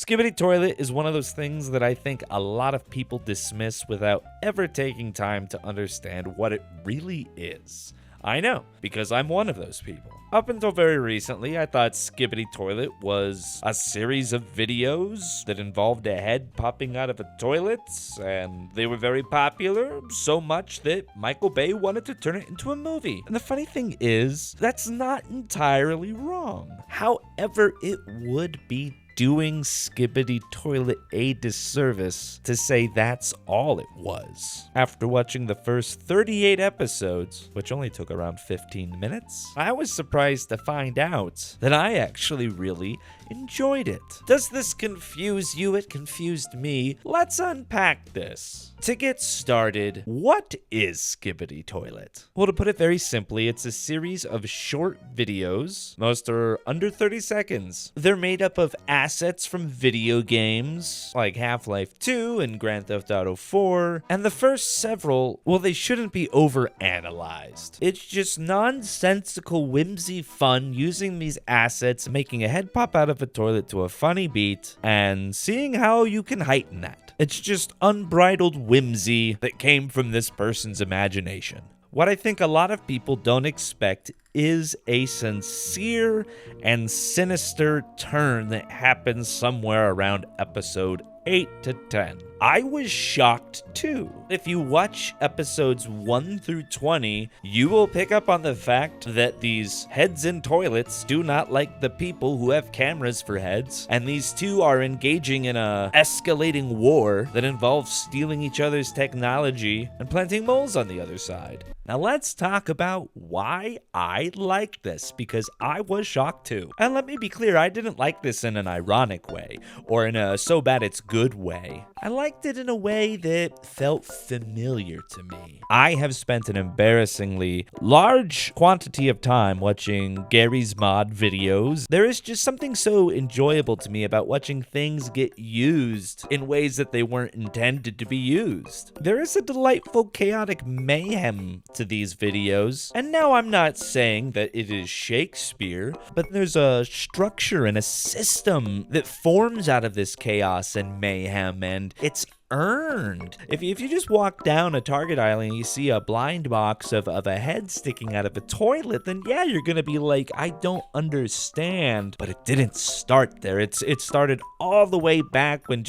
Skibidi Toilet is one of those things that I think a lot of people dismiss without ever taking time to understand what it really is. I know, because I'm one of those people. Up until very recently, I thought Skibidi Toilet was a series of videos that involved a head popping out of a toilet, and they were very popular, so much that Michael Bay wanted to turn it into a movie. And the funny thing is, that's not entirely wrong. However, it would be doing Skibidi Toilet a disservice to say that's all it was. After watching the first 38 episodes, which only took around 15 minutes, I was surprised to find out that I actually really enjoyed it. Does this confuse you? It confused me. Let's unpack this. To get started, what is Skibidi Toilet? Well, to put it very simply, it's a series of short videos. Most are under 30 seconds. They're made up of assets from video games like Half-Life 2 and Grand Theft Auto 4. And the first several, well, they shouldn't be overanalyzed. It's just nonsensical whimsy fun using these assets, making a head pop out of a toilet to a funny beat, and seeing how you can heighten that. It's just unbridled whimsy that came from this person's imagination. What I think a lot of people don't expect is a sincere and sinister turn that happens somewhere around episode 8 to 10. I was shocked too. If you watch episodes 1 through 20, you will pick up on the fact that these heads in toilets do not like the people who have cameras for heads, and these two are engaging in a escalating war that involves stealing each other's technology and planting moles on the other side. Now let's talk about why I like this, because I was shocked too. And let me be clear, I didn't like this in an ironic way, or in a so bad it's good way. I liked it in a way that felt familiar to me. I have spent an embarrassingly large quantity of time watching Gary's Mod videos. There is just something so enjoyable to me about watching things get used in ways that they weren't intended to be used. There is a delightful chaotic mayhem to these videos, and now I'm not saying that it is Shakespeare, but there's a structure and a system that forms out of this chaos and mayhem, and it's earned. If you just walk down a Target aisle and you see a blind box of a head sticking out of a toilet, then yeah, you're gonna be like, I don't understand. But it didn't start there. It started all the way back when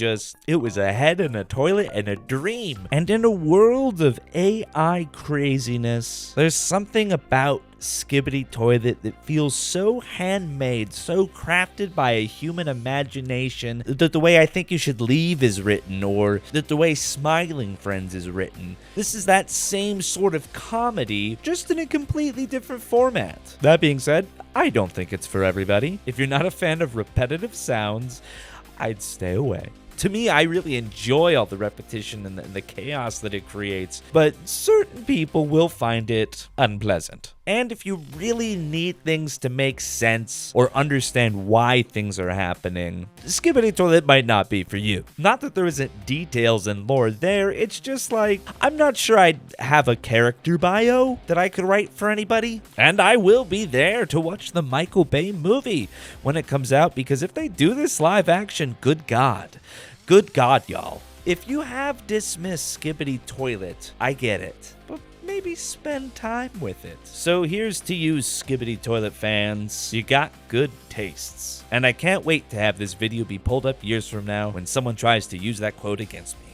it was a head in a toilet and a dream. And in a world of AI craziness, there's something about Skibidi Toilet that feels so handmade, so crafted by a human imagination, that the way I Think You Should Leave is written, or that the way Smiling Friends is written. This is that same sort of comedy, just in a completely different format. That being said, I don't think it's for everybody. If you're not a fan of repetitive sounds, I'd stay away. To me, I really enjoy all the repetition and the chaos that it creates, but certain people will find it unpleasant. And if you really need things to make sense or understand why things are happening, Skibidi Toilet might not be for you. Not that there isn't details and lore there, it's just like, I'm not sure I'd have a character bio that I could write for anybody. And I will be there to watch the Michael Bay movie when it comes out, because if they do this live action, good God. Good God, y'all. If you have dismissed Skibidi Toilet, I get it, but maybe spend time with it. So here's to you, Skibidi Toilet fans. You got good tastes. And I can't wait to have this video be pulled up years from now when someone tries to use that quote against me.